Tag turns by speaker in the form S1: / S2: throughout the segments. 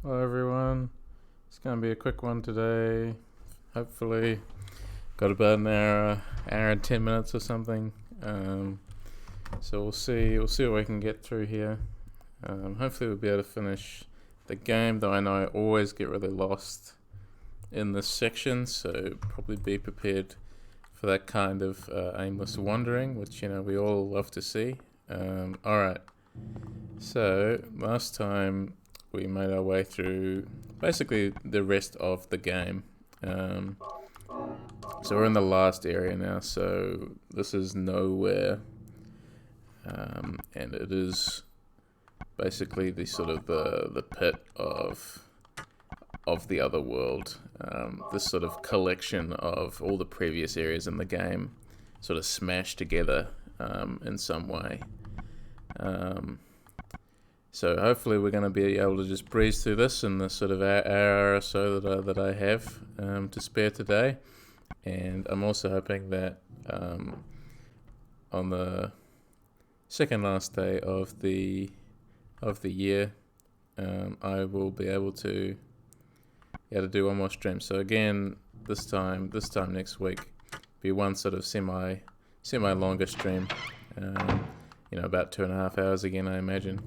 S1: Hello everyone. It's going to be a quick one today. Hopefully, got about an hour and 10 minutes or something. So we'll see. We'll see what we can get through here. Hopefully, we'll be able to finish the game. Though I know I always get really lost in this section, so probably be prepared for that kind of aimless wandering, which we all love to see. All right. So last time we made our way through basically the rest of the game. So we're in the last area now. So this is nowhere, and it is basically the sort of the pit of the other world. This sort of collection of all the previous areas in the game, sort of smashed together in some way. So hopefully we're going to be able to just breeze through this in the sort of hour or so that I have to spare today. And I'm also hoping that on the second last day of the year, I will be able to do one more stream. So again, this time next week, be one sort of semi longer stream. About 2.5 hours again, I imagine,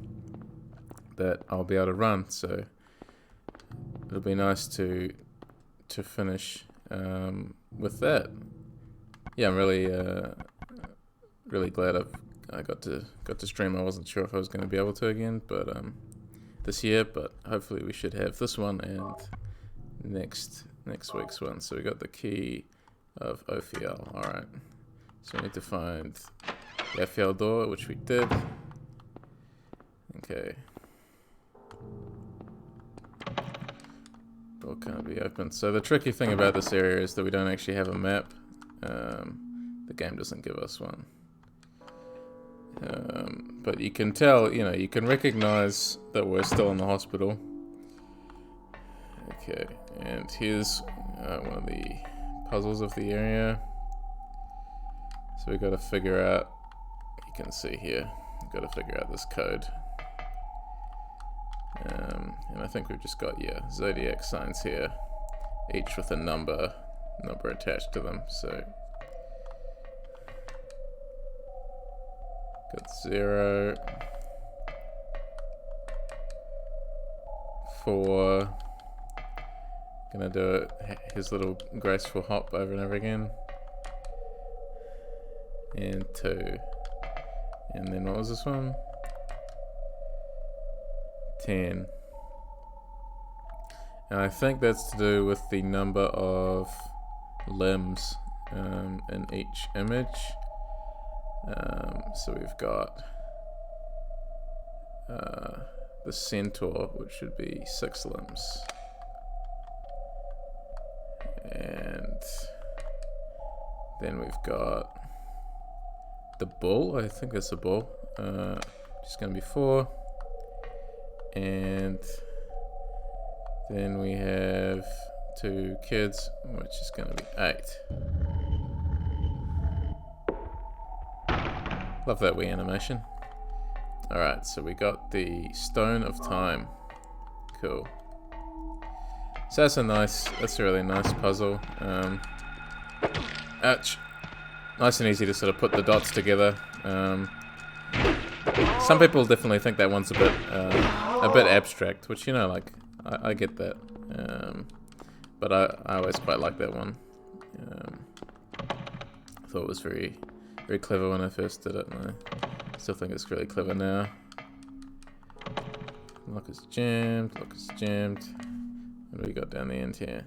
S1: that I'll be able to run. So it'll be nice to finish with that. Yeah, I'm really glad I got to stream. I wasn't sure if I was going to be able to again, but this year. But hopefully we should have this one and next week's one. So we got the key of Ophiel. All right. So we need to find the Ophiel door, which we did. Okay. Door can't be opened. So the tricky thing about this area is that we don't actually have a map. The game doesn't give us one. But you can tell, you can recognize that we're still in the hospital. Okay, and here's one of the puzzles of the area. So we got to figure out, you can see here, we've got to figure out this code. And I think we've just got, zodiac signs here, each with a number attached to them. So got 0, 4. Gonna do his little graceful hop over and over again. And 2. And then what was this one? 10. And I think that's to do with the number of limbs in each image. So we've got the centaur, which should be 6 limbs. And then we've got the bull. I think that's a bull. Just going to be 4. And then we have 2 kids, which is going to be 8. Love that Wii animation. Alright, so we got the Stone of Time. Cool. So that's a really nice puzzle. Ouch. Nice and easy to sort of put the dots together. Some people definitely think that one's a bit abstract, which I get that. But I always quite like that one. I thought it was very clever when I first did it, and I still think it's really clever now. Lock is jammed. What do we got down the end here?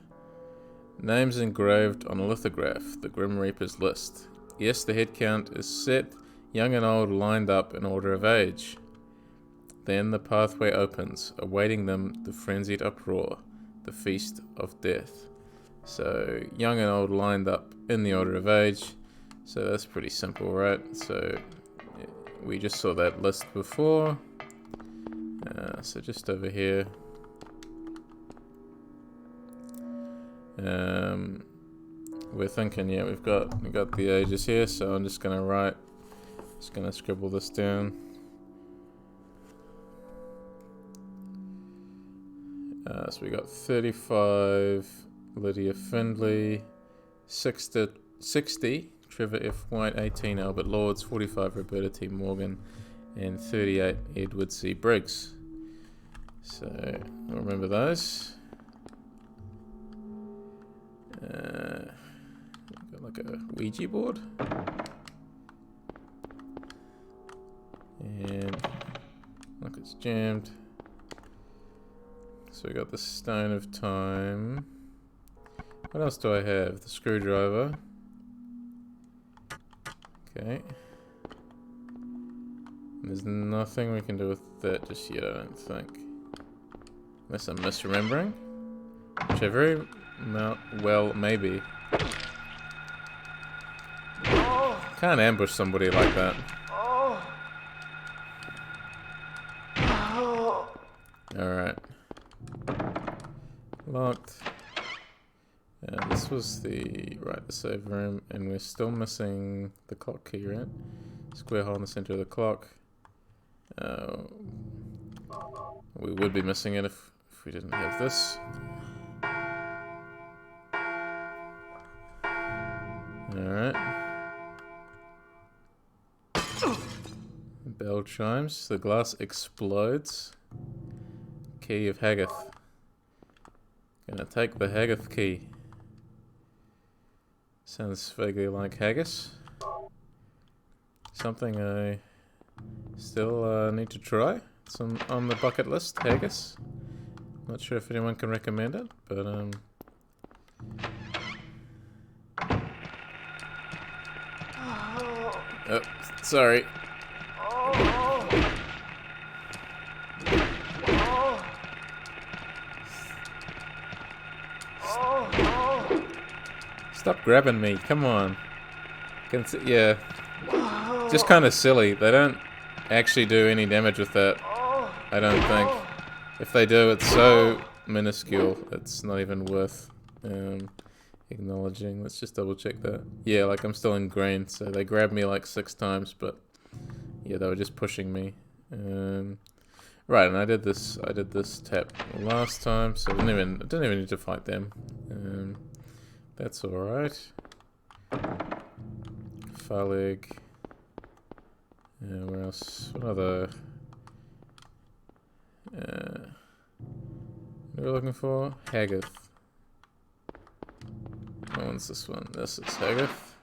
S1: Names engraved on a lithograph, the Grim Reaper's list. Yes, the head count is set, young and old lined up in order of age. Then the pathway opens, awaiting them the frenzied uproar, the feast of death. So, young and old lined up in the order of age. So that's pretty simple, right? So we just saw that list before. So just over here. We're thinking, we've got the ages here, so I'm just gonna scribble this down. So we got 35 Lydia Findlay, 60 Trevor F. White, 18 Albert Lords, 45 Roberta T. Morgan, and 38 Edward C. Briggs. So I'll remember those. Got like a Ouija board. And look, it's jammed. So we got the Stone of Time. What else do I have? The screwdriver. Okay. There's nothing we can do with that just yet, I don't think. Unless I'm misremembering. Which I very well maybe. Can't ambush somebody like that. Alright. Locked. This was the save room, and we're still missing the clock key, right? Square hole in the center of the clock. We would be missing it if we didn't have this. Alright. Bell chimes. The glass explodes. Key of Haggith. Gonna take the Haggith key. Sounds vaguely like haggis. Something I still need to try. It's on the bucket list, haggis. Not sure if anyone can recommend it, but oh, sorry. Stop grabbing me, come on. Yeah. Just kind of silly. They don't actually do any damage with that, I don't think. If they do, it's so minuscule, it's not even worth acknowledging. Let's just double check that. Yeah, like I'm still in green, so they grabbed me like 6 times, but yeah, they were just pushing me. Right, and I did this tap last time, so I didn't even need to fight them. That's alright. Phaleg. Where else? What other... what are we looking for? Haggith. What one's this one? This is Haggith.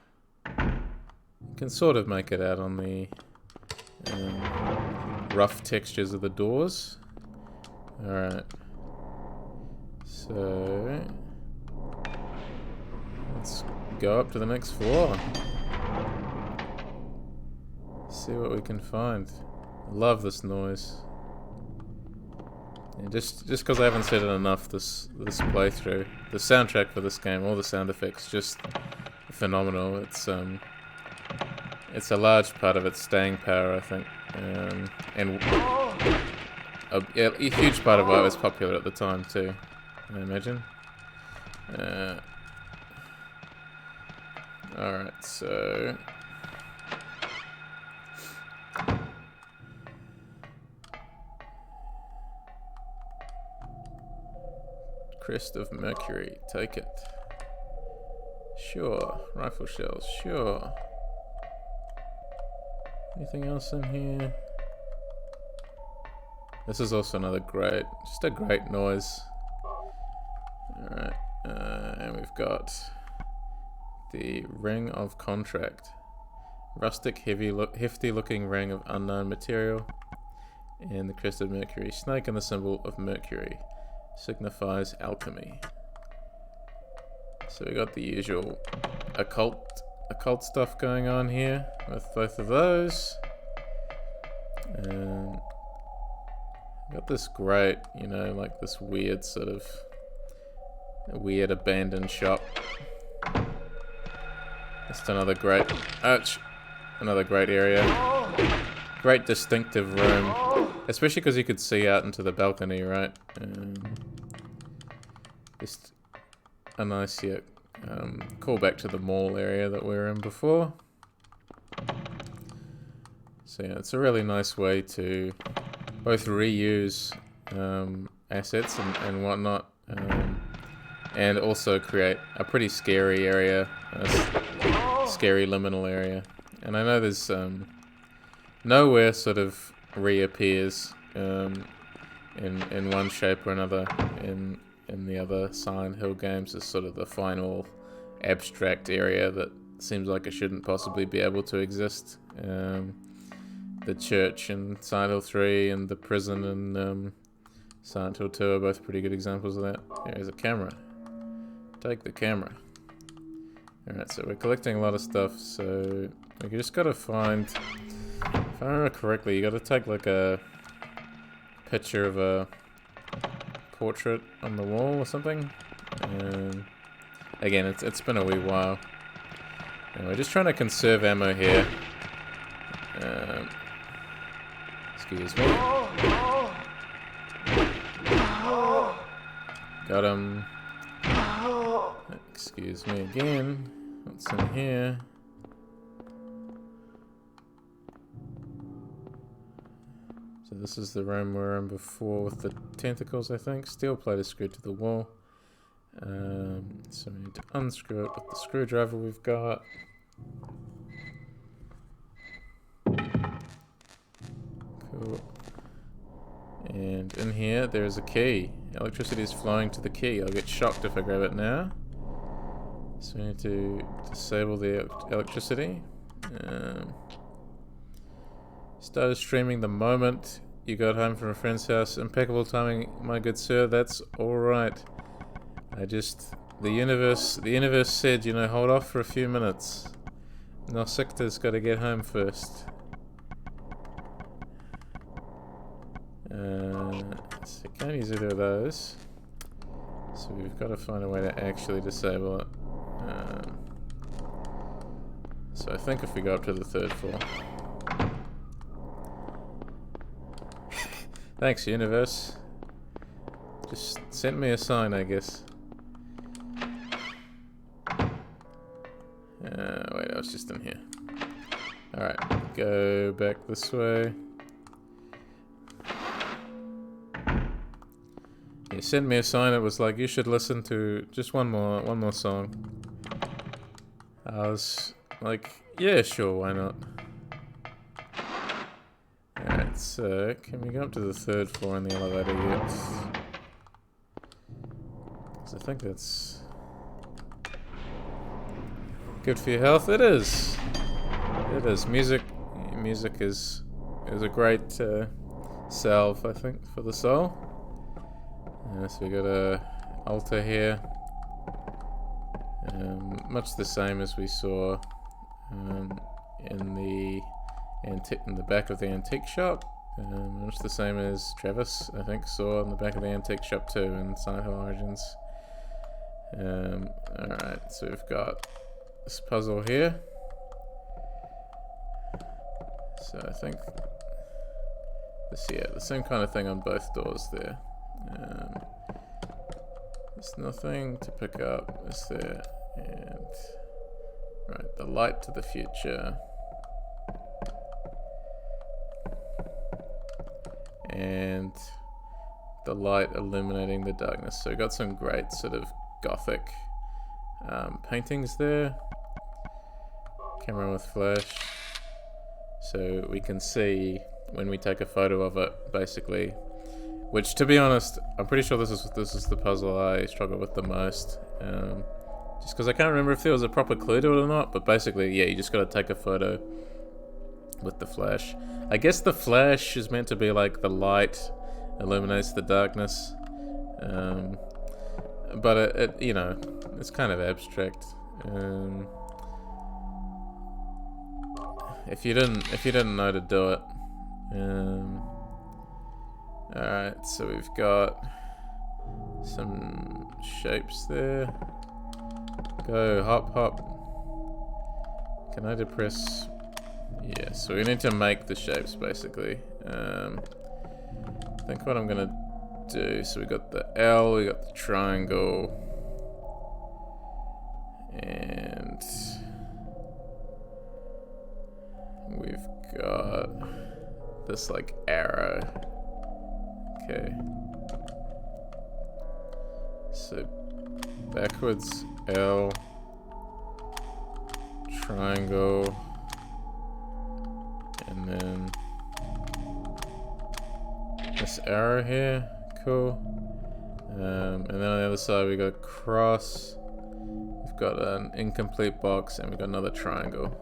S1: You can sort of make it out on the rough textures of the doors. Alright. So... let's go up to the next floor. See what we can find. I love this noise. And just because I haven't said it enough this playthrough, the soundtrack for this game, all the sound effects, just phenomenal. It's a large part of its staying power, I think, and a huge part of why it was popular at the time too, I imagine. Alright, so... Crest of Mercury, take it. Sure. Rifle shells, sure. Anything else in here? This is also another great, just a great noise. Alright, and we've got the Ring of Contract. Rustic, hefty looking ring of unknown material. And the Crest of Mercury. Snake and the symbol of Mercury. Signifies alchemy. So we got the usual occult stuff going on here with both of those. And got this great, you know, like this weird sort of weird abandoned shop. Just another great, another great area. Great distinctive room, especially because you could see out into the balcony, right? Just a nice call back to the mall area that we were in before. So yeah, it's a really nice way to both reuse assets and whatnot, and also create a pretty scary area, a scary liminal area. And I know there's nowhere sort of reappears in one shape or another in the other Silent Hill games as sort of the final abstract area that seems like it shouldn't possibly be able to exist. The church in Silent Hill 3 and the prison in Silent Hill 2 are both pretty good examples of that. Here's a camera. Take the camera. Alright, so we're collecting a lot of stuff, so we just gotta find, if I remember correctly, you gotta take like a picture of a portrait on the wall or something. Again, it's been a wee while. And we're just trying to conserve ammo here. Excuse me. Got him. Excuse me again. What's in here? So this is the room we were in before with the tentacles, I think. Steel plate is screwed to the wall. So we need to unscrew it with the screwdriver we've got. Cool. And in here, there is a key. Electricity is flowing to the key. I'll get shocked if I grab it now. So we need to disable the electricity. Started streaming the moment you got home from a friend's house. Impeccable timing, my good sir. That's alright. The universe said, you know, hold off for a few minutes. Nausica's got to get home first. So can't use either of those. So we've got to find a way to actually disable it. So I think if we go up to the 3rd floor. Thanks, universe. Just send me a sign, I guess. Wait, I was just in here. Alright, go back this way. He sent me a sign. It was like, you should listen to just one more song. I was like, yeah, sure, why not? Alright, so can we go up to the 3rd floor in the elevator yet? Because I think that's good for your health. It is. It is. Music is a great salve, I think, for the soul. So we got a altar here, much the same as we saw in the back of the antique shop. Much the same as Travis, I think, saw in the back of the antique shop too in Silent Hill Origins. Alright, so we've got this puzzle here. So I think the same kind of thing on both doors there. There's nothing to pick up, is there? And right, the light to the future. And the light illuminating the darkness. So we got some great sort of gothic paintings there. Camera with flash. So we can see when we take a photo of it, basically. Which, to be honest, I'm pretty sure this is the puzzle I struggle with the most. Just because I can't remember if there was a proper clue to it or not. But basically, yeah, you just got to take a photo with the flash. I guess the flash is meant to be like the light illuminates the darkness. But it you know, it's kind of abstract. If you didn't know to do it. Alright, so we've got some shapes there. Go, hop, hop. Can I depress? Yeah, so we need to make the shapes, basically. I think what I'm gonna do, so we got the L, we got the triangle, and we've got this, like, arrow. Okay. So backwards L, triangle, and then this arrow here, cool. And then on the other side we got cross, we've got an incomplete box, and we've got another triangle.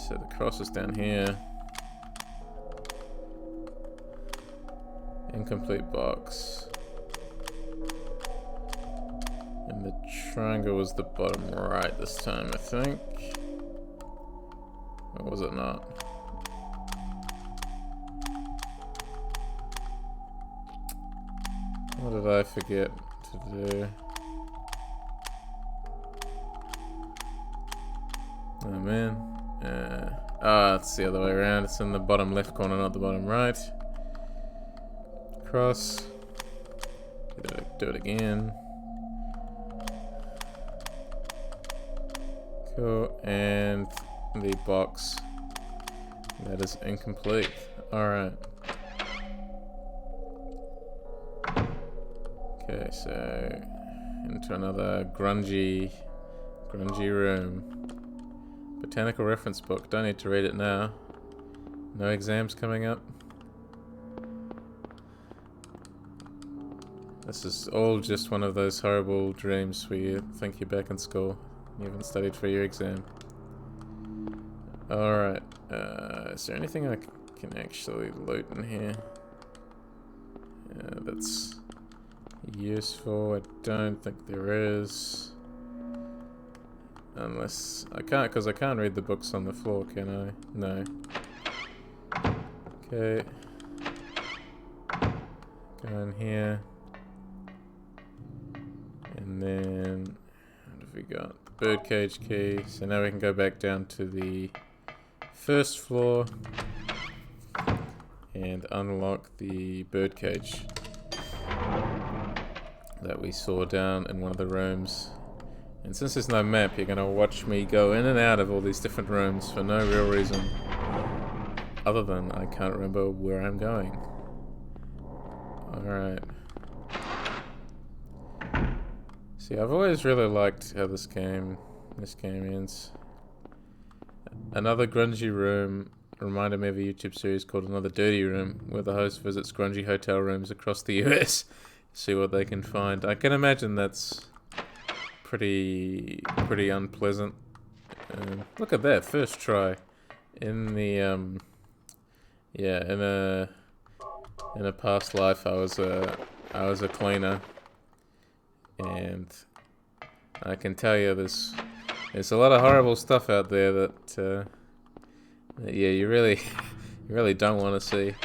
S1: So the cross is down here. Incomplete box. And the triangle was the bottom right this time, I think. Or was it not? What did I forget to do? Oh man. It's the other way around. It's in the bottom left corner, not the bottom right. Cross. Do it again. Cool. And the box. That is incomplete. Alright. Okay, so into another grungy room. Botanical reference book. Don't need to read it now. No exams coming up. This is all just one of those horrible dreams where you think you're back in school. You haven't studied for your exam. Alright. Is there anything I can actually loot in here? That's useful. I don't think there is. Unless I can't, because I can't read the books on the floor, can I? No. Okay. Go in here. And then what have we got? Birdcage key. So now we can go back down to the first floor and unlock the birdcage that we saw down in one of the rooms. And since there's no map, you're gonna watch me go in and out of all these different rooms for no real reason other than I can't remember where I'm going. Alright. See, I've always really liked how this game ends. Another grungy room reminded me of a YouTube series called Another Dirty Room, where the host visits grungy hotel rooms across the US, see what they can find. I can imagine that's pretty unpleasant. Look at that, first try in the in a past life I was a cleaner, and I can tell you there's a lot of horrible stuff out there that you really don't want to see.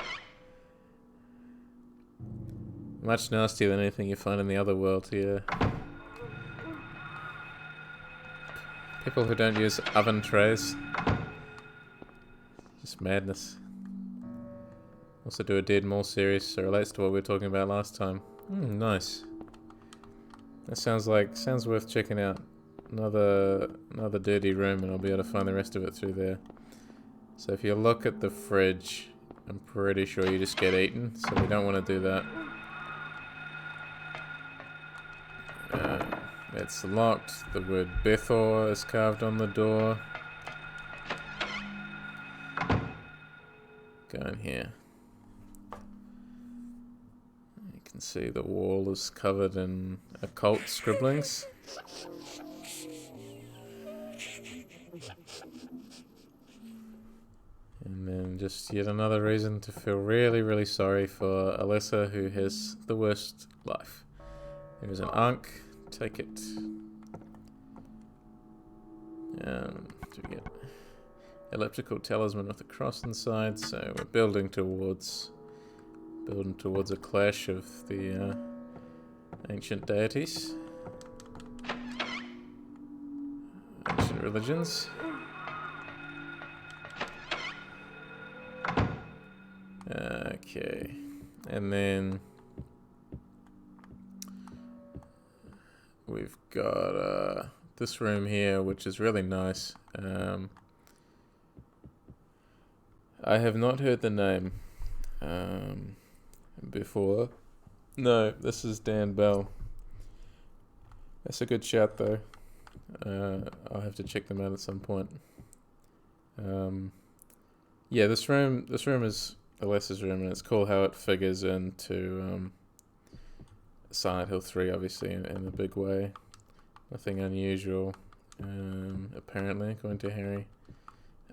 S1: Much nastier than anything you find in the other world here. People who don't use oven trays. Just madness. Also do a Dead Mall series, so it relates to what we were talking about last time. Nice. That sounds worth checking out. Another dirty room, and I'll be able to find the rest of it through there. So if you look at the fridge, I'm pretty sure you just get eaten, so we don't want to do that. It's locked. The word Bethor is carved on the door. Go in here. You can see the wall is covered in occult scribblings. And then just yet another reason to feel really sorry for Alyssa, who has the worst life. There's an Ankh. Take it. Do we get elliptical talisman with a cross inside? So we're building towards a clash of the ancient deities, ancient religions. Okay, and then we've got this room here, which is really nice. I have not heard the name before, No, this is Dan Bell. That's a good shout though. I'll have to check them out at some point. Yeah, this room is Alessa's room, and it's cool how it figures into Silent Hill 3, obviously, in a big way. Nothing unusual, apparently, according to Harry.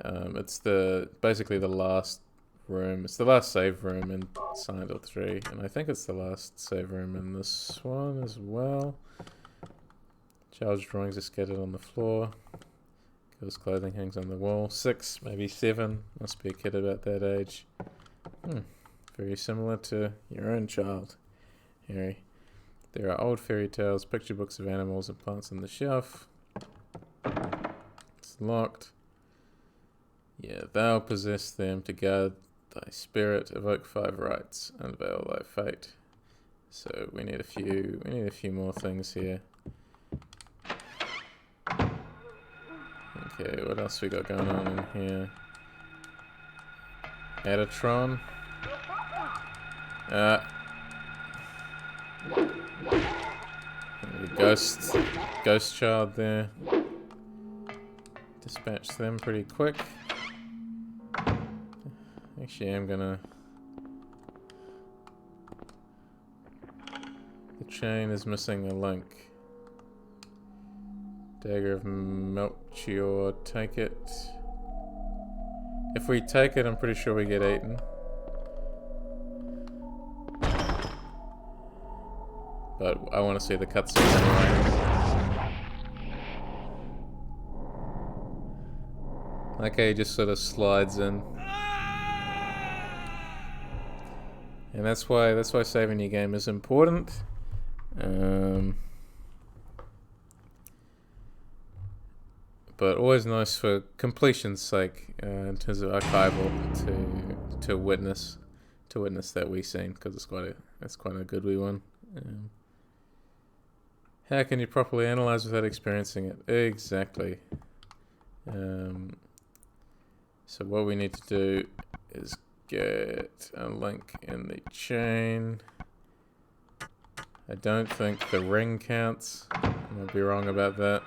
S1: It's basically the last room. It's the last save room in Silent Hill 3, and I think it's the last save room in this one as well. Child's drawings are scattered on the floor. Girl's clothing hangs on the wall. 6, maybe 7. Must be a kid about that age. Very similar to your own child, Harry. There are old fairy tales, picture books of animals and plants on the shelf. It's locked. Yeah, thou possess them to guard thy spirit, evoke 5 rights, unveil thy fate. So we need a few more things here. Okay, what else we got going on in here? Adatron. Ghost child there. Dispatch them pretty quick. Actually, I'm gonna... The chain is missing a link. Dagger of Melchior, take it. If we take it, I'm pretty sure we get eaten. But I want to see the cutscene anyway. Okay, he just sort of slides in. And that's why saving your game is important. But always nice for completion's sake, in terms of archival, to witness that wee scene, because it's quite a good wee one. How can you properly analyze without experiencing it? Exactly. So what we need to do is get a link in the chain. I don't think the ring counts. I might be wrong about that.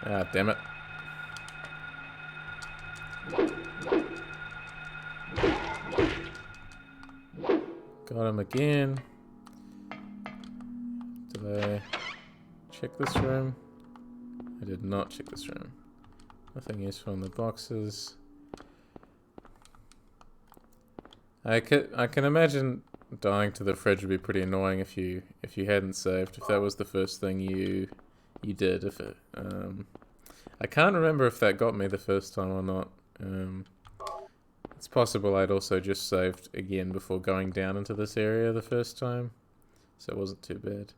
S1: Ah, damn it. Got him again. Did I check this room? I did not check this room. Nothing useful in the boxes. I can imagine dying to the fridge would be pretty annoying if you hadn't saved. If that was the first thing you did. I can't remember if that got me the first time or not. It's possible I'd also just saved again before going down into this area the first time, so it wasn't too bad.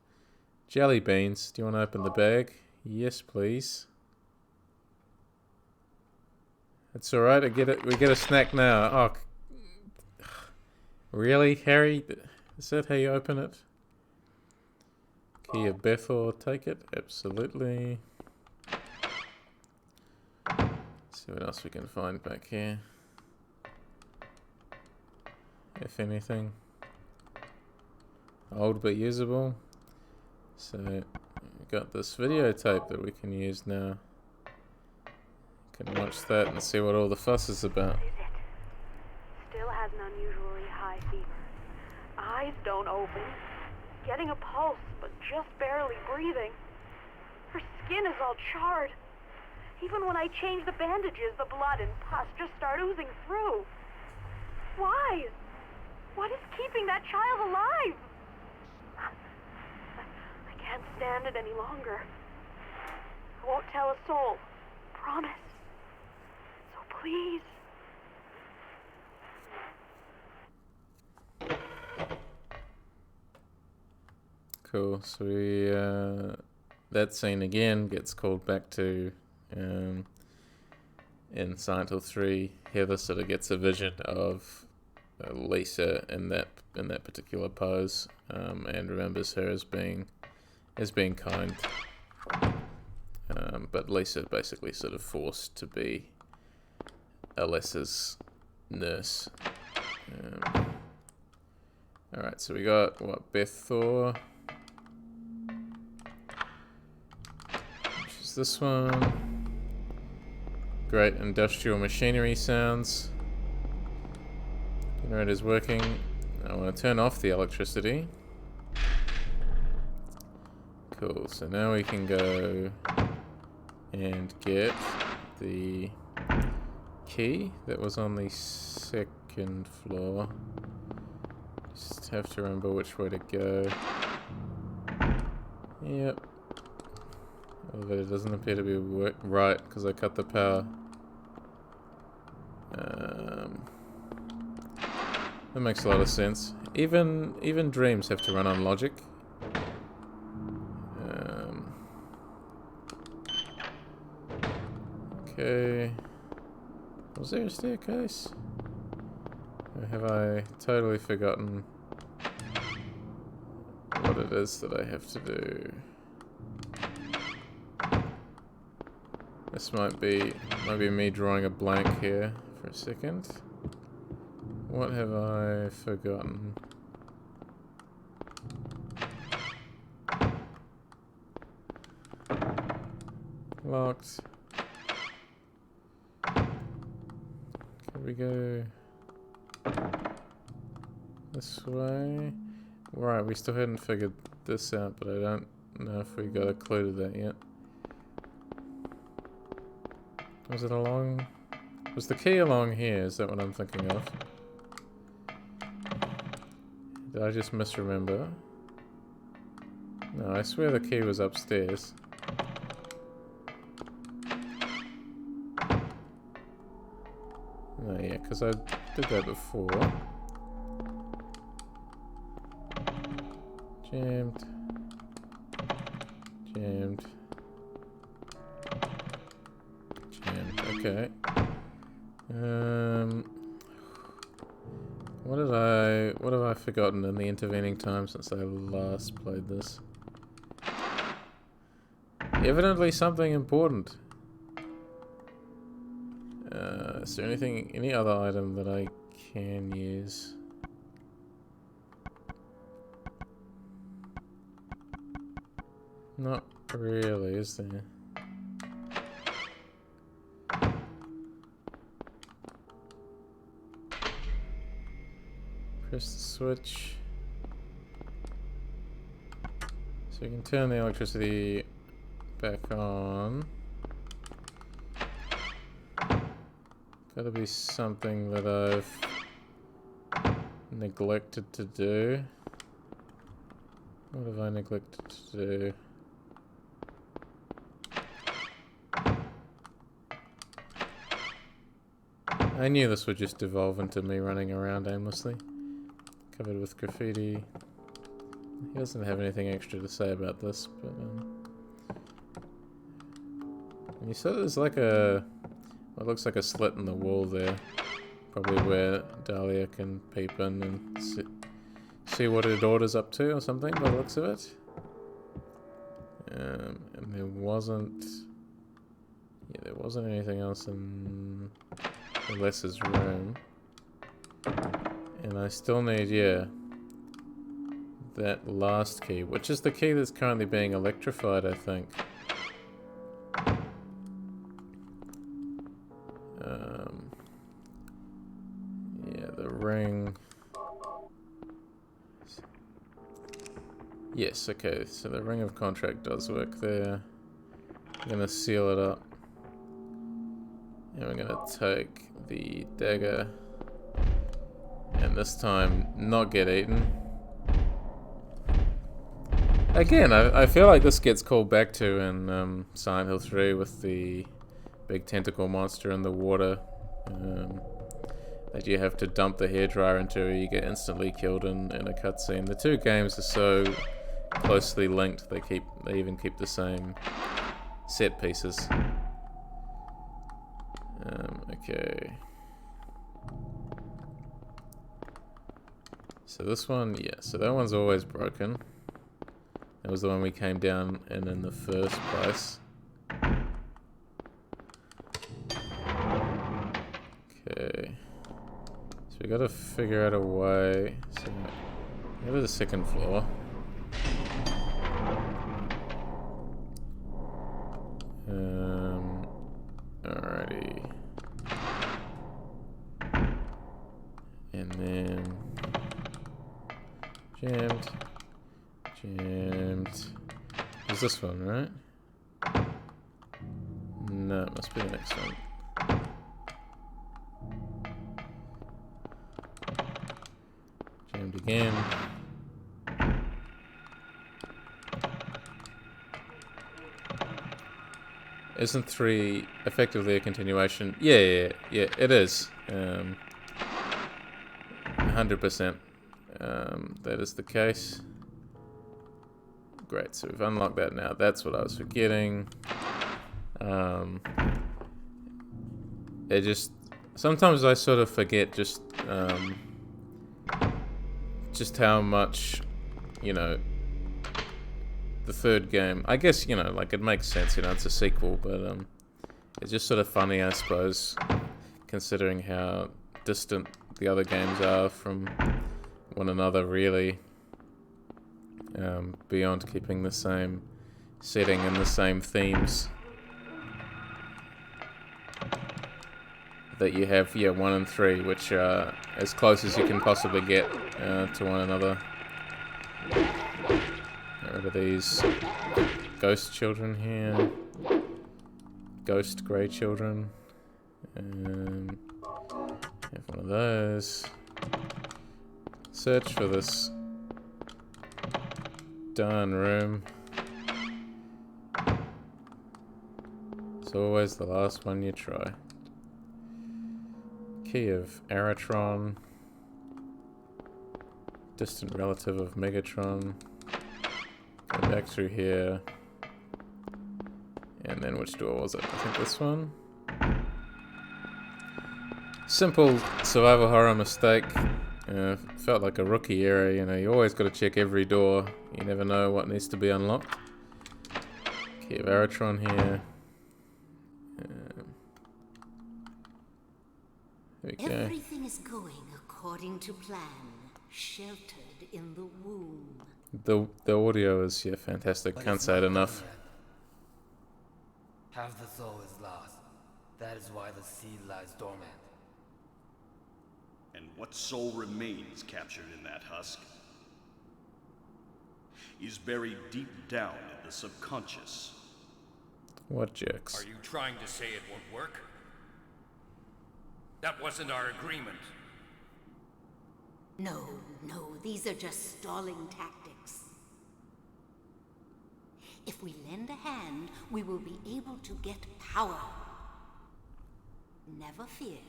S1: Jelly beans. Do you want to open the bag? Yes, please. It's alright, we get a snack now. Oh, really, Harry? Is that how you open it? Key of Bethor, take it. Absolutely. Let's see what else we can find back here. If anything. Old but usable. So, we've got this videotape that we can use now. Can watch that and see what all the fuss is about.
S2: What is it? Still has an unusually high fever. Eyes don't open. Getting a pulse, but just barely breathing. Her skin is all charred. Even when I change the bandages, the blood and pus just start oozing through. Why? What is keeping that child alive? I can't stand it any longer. I won't tell a soul. Promise. So please.
S1: Cool. So we that scene again gets called back to in Silent Hill 3. Heather sort of gets a vision of Lisa in that particular pose, and remembers her as being kind. But Lisa basically sort of forced to be Alessa's nurse. Alright, so we got, what, Bethor. Which is this one. Great industrial machinery sounds. Generator's working. I want to turn off the electricity. Cool, so now we can go and get the key that was on the second floor. Just have to remember which way to go. Yep. Elevator doesn't appear to be right because I cut the power. That makes a lot of sense. Even dreams have to run on logic. Okay. Was there a staircase? Or have I totally forgotten what it is that I have to do? This might be me drawing a blank here for a second. What have I forgotten? Locked. Can we go this way? Right, we still hadn't figured this out, but I don't know if we got a clue to that yet. Was it along? Was the key along here? Is that what I'm thinking of? Did I just misremember? No, I swear the key was upstairs. No, yeah, because I did that before. Jammed. Jammed. Jammed. Okay. What have I forgotten in the intervening time since I last played this? Evidently something important. Is there any other item that I can use? Not really, is there? Press the switch. So you can turn the electricity back on. Gotta be something that I've neglected to do. What have I neglected to do? I knew this would just devolve into me running around aimlessly. Covered with graffiti. He doesn't have anything extra to say about this, but you said there's like what looks like a slit in the wall there. Probably where Dahlia can peep in and see what her daughter's up to or something by the looks of it. And there wasn't anything else in Les's room. And I still need, that last key, which is the key that's currently being electrified, I think. Yeah, the ring. Yes, okay, so the ring of contract does work there. I'm gonna seal it up. And we're gonna take the dagger. And this time, not get eaten. Again, I feel like this gets called back to in Silent Hill 3 with the big tentacle monster in the water. That you have to dump the hairdryer into, or you get instantly killed in a cutscene. The two games are so closely linked, they even keep the same set pieces. Okay. So this one, yeah, so that one's always broken. That was the one we came down in the first place. Okay. So we gotta figure out a way. So Go to the second floor. Alrighty. And then jammed. It's this one, right? No, it must be the next one. Jammed again. Isn't 3 effectively a continuation? Yeah, it is. 100%. That is the case. Great, so we've unlocked that now. That's what I was forgetting. It just... Sometimes I sort of forget just how much, you know, the third game... I guess, you know, like, it makes sense, you know, it's a sequel, but it's just sort of funny, I suppose, considering how distant the other games are from one another, really. Beyond keeping the same setting and the same themes that you have, 1 and 3, which are as close as you can possibly get to one another. Get rid of these ghost children here. Ghost grey children. Have one of those. Search for this darn room. It's always the last one you try. Key of Aratron. Distant relative of Megatron. Go back through here. And then which door was it? I think this one. Simple survival horror mistake. Felt like a rookie error, you know, you always got to check every door. You never know what needs to be unlocked. Key of Aratron here. There we go.
S3: Everything is going according to plan. Sheltered in the womb.
S1: The audio is, fantastic.
S4: But
S1: Can't
S4: it's
S1: say it
S4: not
S1: enough.
S4: done yet. Half the soul is lost. That is why the seed lies dormant.
S5: And what soul remains captured in that husk is buried deep down in the subconscious.
S1: What jerks?
S6: Are you trying to say it won't work? That wasn't our agreement.
S3: No, these are just stalling tactics. If we lend a hand, we will be able to get power. Never fear,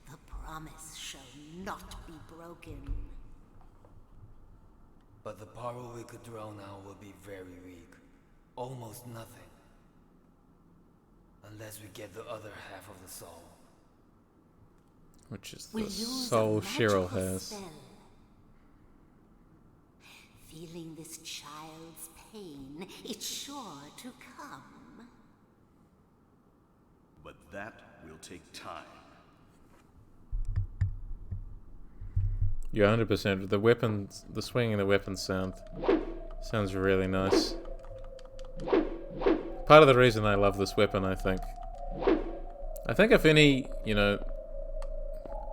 S3: the promise shall not be broken.
S4: But the power we could draw now will be very weak. Almost nothing. Unless we get the other half of the soul.
S1: Which is
S3: We'll
S1: the
S3: use
S1: soul
S3: a
S1: Cheryl
S3: magical
S1: has.
S3: spell. Feeling this child's pain, it's sure to come.
S5: But that will take time.
S1: You're 100%. The weapons, the swinging the weapons sounds really nice. Part of the reason I love this weapon, I think. If any,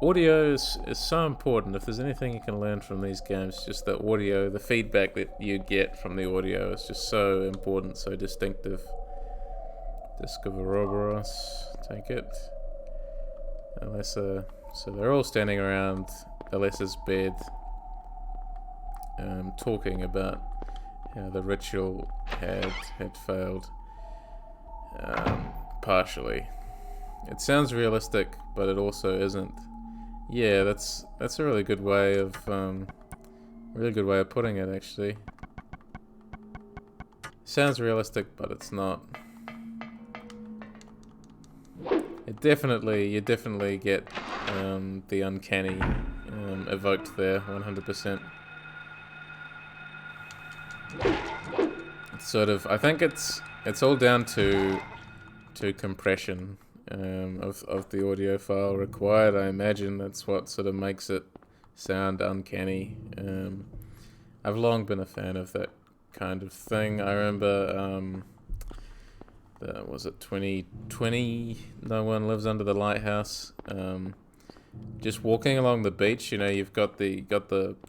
S1: audio is so important. If there's anything you can learn from these games, just the audio, the feedback that you get from the audio is just so important, so distinctive. Disc of Ouroboros, take it. Alessa. So they're all standing around Alessa's bed, talking about how the ritual had failed, partially. It sounds realistic, but it also isn't. Yeah, that's a really good way of putting it, actually. Sounds realistic, but it's not. You definitely get the uncanny evoked there, 100%. It's sort of, I think it's all down to compression of the audio file required. I imagine that's what sort of makes it sound uncanny. I've long been a fan of that kind of thing. I remember, was it 2020? No One Lives Under the Lighthouse. Just walking along the beach, you know, you've got the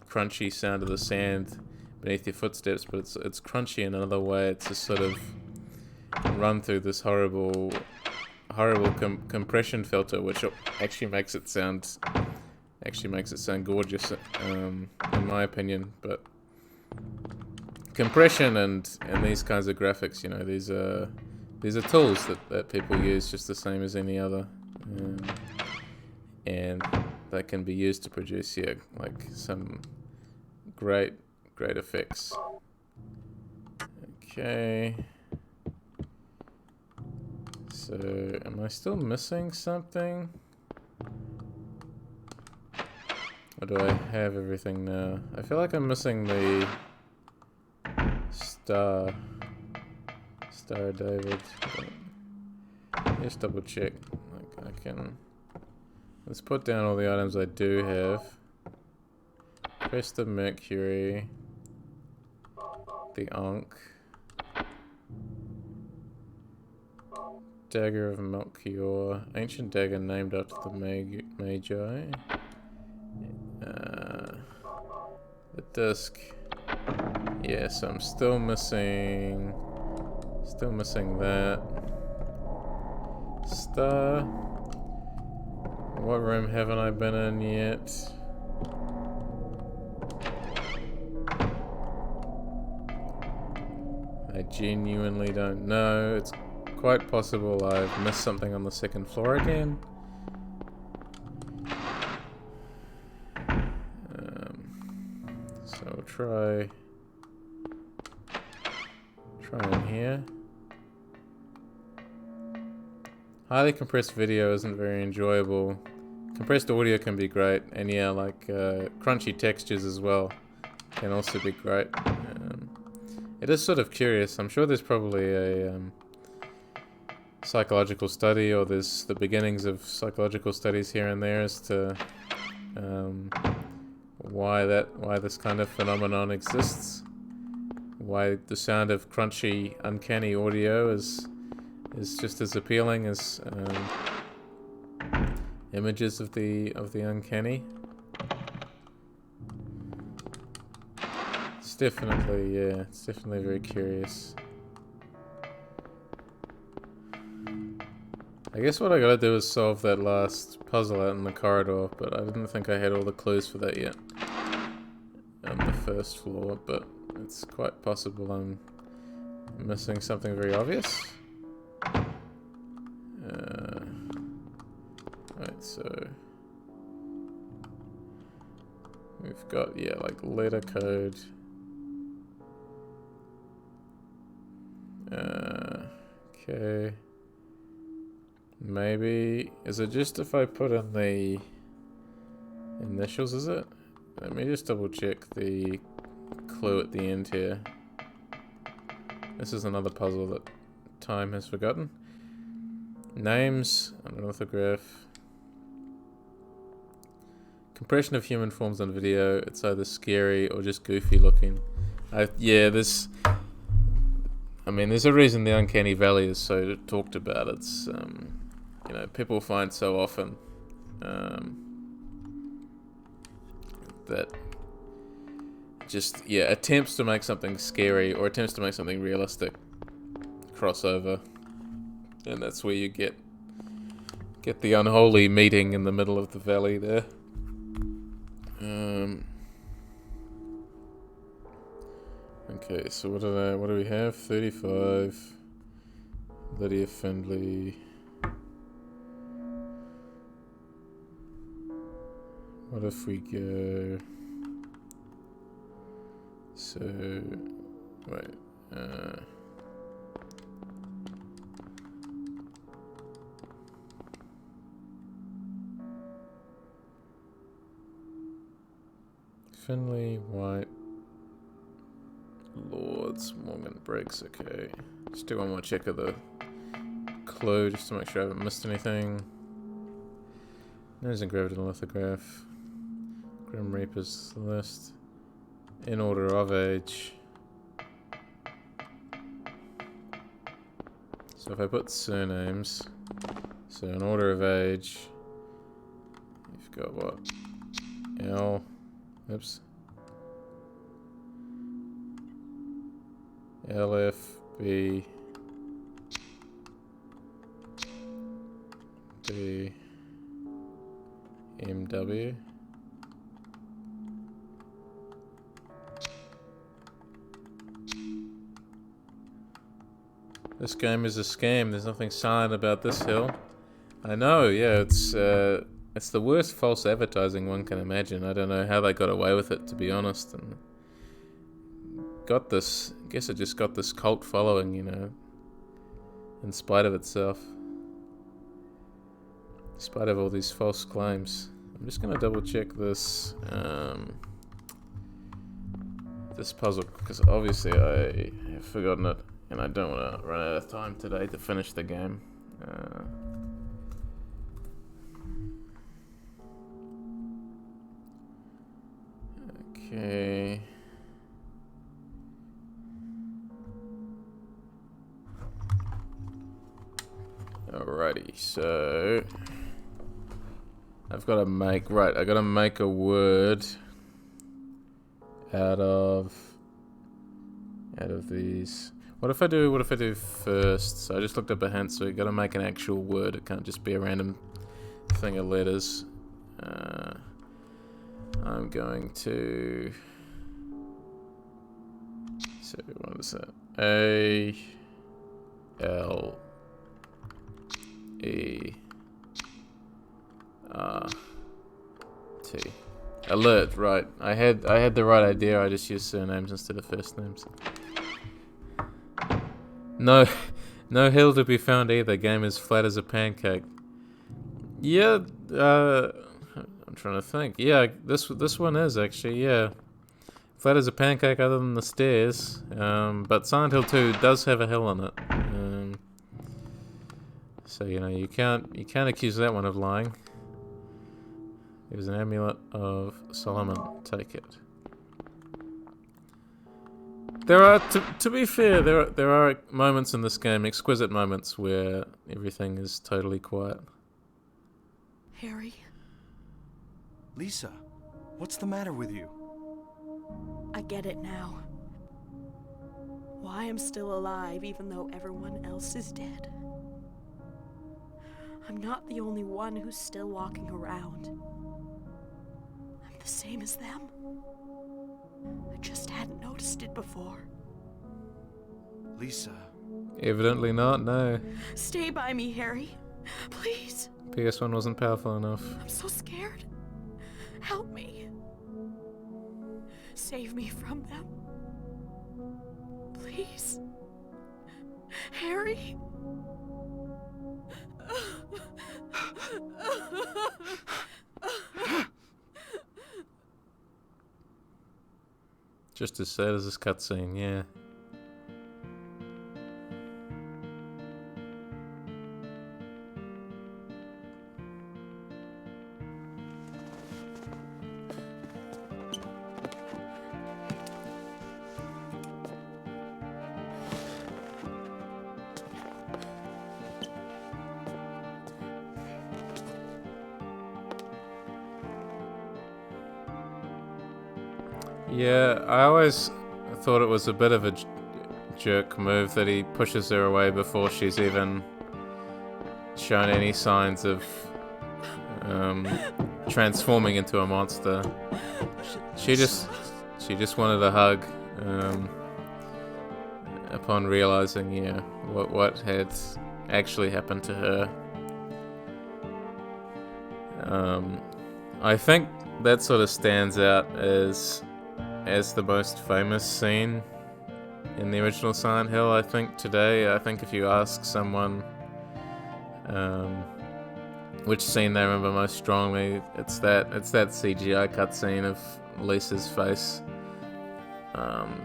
S1: crunchy sound of the sand beneath your footsteps, but it's crunchy in another way. It's just sort of run through this horrible compression filter, which actually makes it sound gorgeous, in my opinion. But compression and these kinds of graphics, you know, these are tools that people use just the same as any other, and that can be used to produce, yeah, like some great effects. Okay. So, am I still missing something? Or do I have everything now? I feel like I'm missing the Star David. Just double check. Like I can. Let's put down all the items I do have. Press the Mercury. The Ankh. Dagger of Melchior. Ancient dagger named after the Magi. The disc. Yeah, so I'm still missing that. Star. What room haven't I been in yet? I genuinely don't know. It's quite possible I've missed something on the second floor again. So we'll try in here. Highly compressed video isn't very enjoyable. Compressed audio can be great, and yeah, like crunchy textures as well can also be great. It is sort of curious. I'm sure there's probably a psychological study, or there's the beginnings of psychological studies here and there as to why this kind of phenomenon exists. Why the sound of crunchy, uncanny audio is just as appealing as images of the uncanny. It's definitely very curious. I guess what I gotta do is solve that last puzzle out in the corridor, but I didn't think I had all the clues for that yet on the first floor, but it's quite possible I'm missing something very obvious. Right, so we've got, yeah, like letter code. Okay. Maybe, is it just if I put in the initials, is it? Let me just double check the clue at the end here. This is another puzzle that time has forgotten. Names, an orthograph. Compression of human forms on video. It's either scary or just goofy looking. There's a reason the Uncanny Valley is so talked about. It's, you know, people find so often that just, yeah, attempts to make something scary or attempts to make something realistic crossover, and that's where you get the unholy meeting in the middle of the valley there. Okay, so what do we have? 35. Lydia Findlay. What if we go? So, wait. Finley, White, Lords, Morgan, Briggs, okay. Just do one more check of the clue just to make sure I haven't missed anything. Nose engraved in lithograph. Grim Reaper's list. in order of age. So if I put surnames, so in order of age, you've got what? L, oops. LF, B, B, MW. This game is a scam. There's nothing silent about this hill. I know, yeah, it's the worst false advertising one can imagine. I don't know how they got away with it, to be honest. And got this, I guess it just got this cult following, you know, in spite of itself. In spite of all these false claims. I'm just gonna double check this, this puzzle, because obviously I have forgotten it. And I don't want to run out of time today to finish the game. Okay. Alrighty, so I've got to make, right, I got to make a word out of these. What if I do first? So I just looked up a hint, so you gotta make an actual word. It can't just be a random thing of letters. I'm going to... So what is that? A... L... E... R... T. Alert, right. I had the right idea, I just used surnames instead of first names. No hill to be found either. Game is flat as a pancake. Yeah, I'm trying to think. Yeah, this one is actually, yeah. Flat as a pancake other than the stairs. But Silent Hill 2 does have a hill on it. So, you know, you can't accuse that one of lying. It was an amulet of Solomon. Take it. There are, to be fair, there are moments in this game, exquisite moments, where everything is totally quiet.
S7: Harry,
S8: Lisa, what's the matter with you?
S7: I get it now. Why I'm still alive even though everyone else is dead. I'm not the only one who's still walking around. I'm the same as them. I just hadn't noticed it before.
S8: Lisa.
S1: Evidently not, no.
S7: Stay by me, Harry. Please.
S1: PS1 wasn't powerful enough.
S7: I'm so scared. Help me. Save me from them. Please. Harry.
S1: Just as sad as this cutscene, yeah. Yeah, I always thought it was a bit of a jerk move that he pushes her away before she's even shown any signs of transforming into a monster. She just wanted a hug upon realizing, yeah, what had actually happened to her. I think that sort of stands out as the most famous scene in the original Silent Hill. I think today, if you ask someone which scene they remember most strongly, it's that CGI cutscene of Lisa's face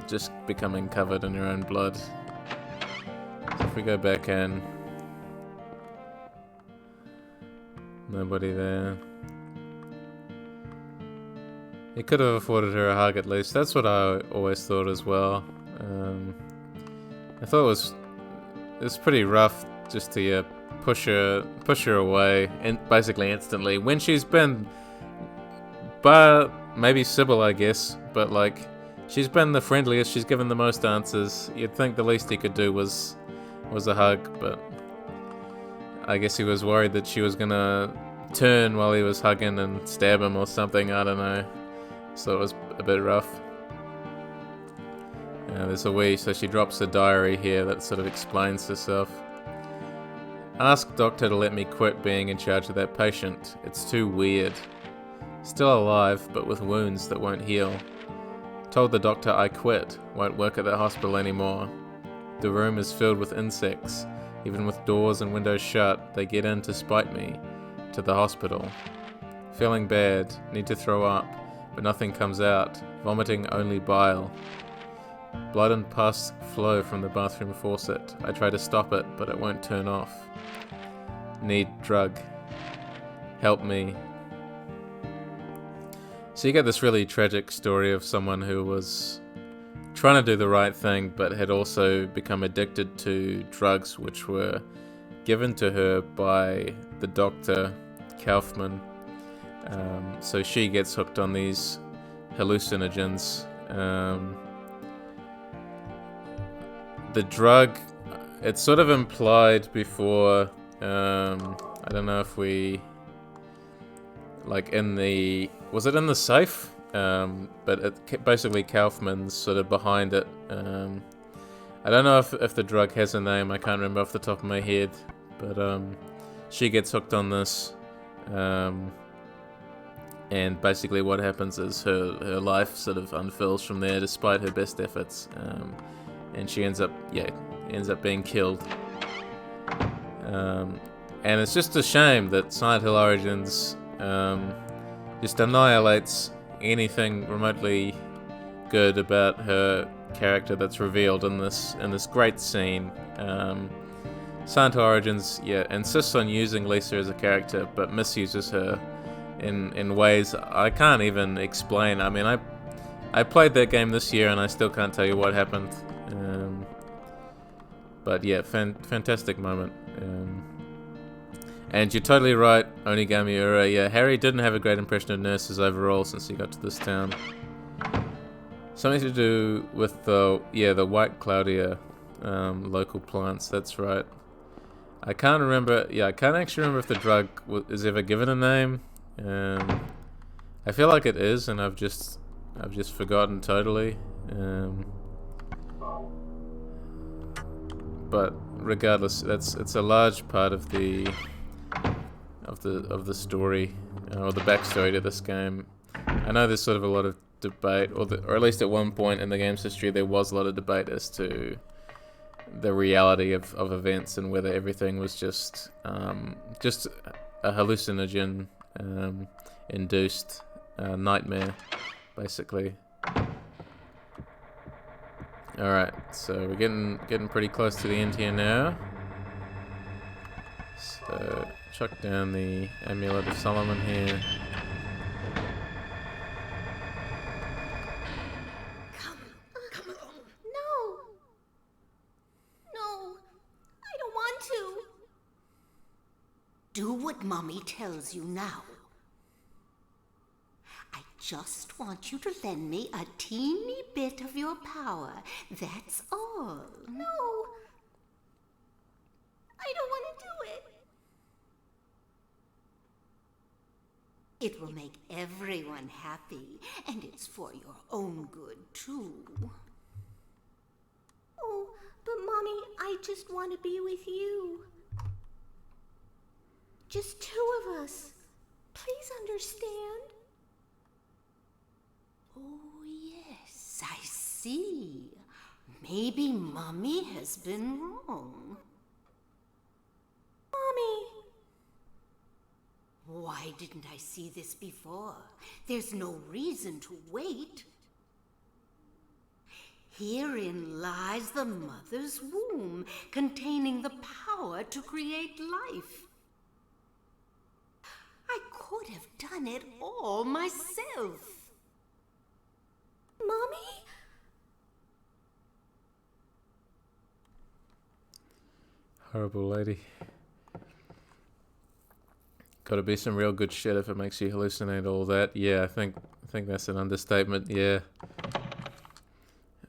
S1: just becoming covered in her own blood. So if we go back in, nobody there. He could have afforded her a hug at least. That's what I always thought as well. I thought it was pretty rough just to push her away, and basically instantly when she's been, but maybe Sybil, I guess, but like she's been the friendliest. She's given the most answers. You'd think the least he could do was a hug, but I guess he was worried that she was gonna turn while he was hugging and stab him or something. I don't know. So it was a bit rough. So she drops a diary here that sort of explains herself. Ask doctor to let me quit being in charge of that patient. It's too weird. Still alive, but with wounds that won't heal. Told the doctor I quit, won't work at that hospital anymore. The room is filled with insects. Even with doors and windows shut, they get in to spite me. To the hospital. Feeling bad, need to throw up, but nothing comes out. Vomiting only bile. Blood and pus flow from the bathroom faucet. I try to stop it, but it won't turn off. Need drug. Help me. So you get this really tragic story of someone who was trying to do the right thing, but had also become addicted to drugs which were given to her by the doctor, Kaufman. So she gets hooked on these hallucinogens. The drug, it's sort of implied before, I don't know if we, like was it in the safe? But basically Kaufman's sort of behind it. I don't know if the drug has a name, I can't remember off the top of my head, but she gets hooked on this, and basically what happens is her life sort of unfurls from there despite her best efforts, and she ends up being killed. And it's just a shame that Silent Hill Origins just annihilates anything remotely good about her character that's revealed in this great scene. Silent Hill Origins, insists on using Lisa as a character, but misuses her in ways I can't even explain. I mean, I played that game this year and I still can't tell you what happened. But yeah, fantastic moment. And you're totally right, Onigami Ura. Yeah, Harry didn't have a great impression of nurses overall since he got to this town. Something to do with the White Claudia local plants, that's right. I can't remember, I can't actually remember if the drug is ever given a name. I feel like it is, and I've just forgotten totally. But regardless, it's a large part of the story, or the backstory to this game. I know there's sort of a lot of debate, or at least at one point in the game's history there was a lot of debate as to the reality of events and whether everything was just a hallucinogen induced nightmare, basically. Alright, so we're getting pretty close to the end here now. So chuck down the Amulet of Solomon here.
S3: Come along. No. No. I don't want to. Do what Mommy tells you now. I just want you to lend me a teeny bit of your power. That's all. No. I don't want to do it. It will make everyone happy, and it's for your own good, too. Oh, but Mommy, I just want to be with you. Just two of us. Please understand. Oh, yes, I see. Maybe Mommy has been wrong. Mommy! Why didn't I see this before? There's no reason to wait. Herein lies the mother's womb, containing the power to create life. I could have done it all myself.
S7: me?
S1: Horrible lady. Gotta be some real good shit if it makes you hallucinate all that. Yeah, I think that's an understatement, yeah.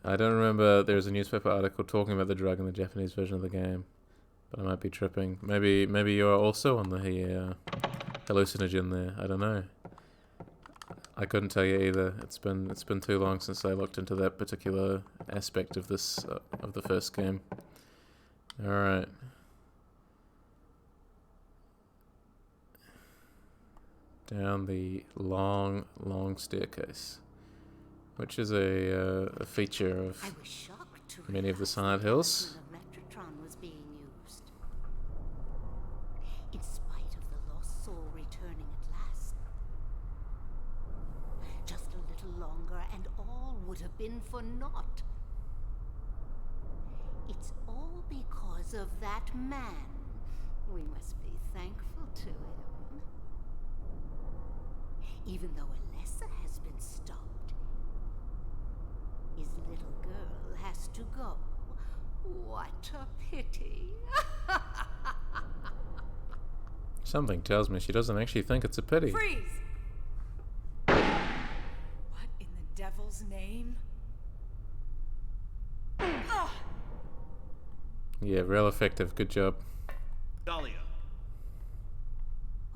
S1: I don't remember there was a newspaper article talking about the drug in the Japanese version of the game. But I might be tripping. Maybe you're also on the hallucinogen there. I don't know. I couldn't tell you either. It's been too long since I looked into that particular aspect of this of the first game. All right. Down the long staircase, which is a feature of
S3: I was shocked to
S1: many of the
S3: realize
S1: Silent
S3: that
S1: Hills.
S3: the electrotron was being used. In spite of the lost soul returning at last. Just a little longer and all would have been for naught. It's all because of that man. We must be thankful to him. Even though Alessa has been stopped, his little girl has to go. What a pity.
S1: Something tells me she doesn't actually think it's a pity.
S9: Freeze! What in the devil's name? Ugh!
S1: Yeah, real effective. Good job.
S5: Dahlia.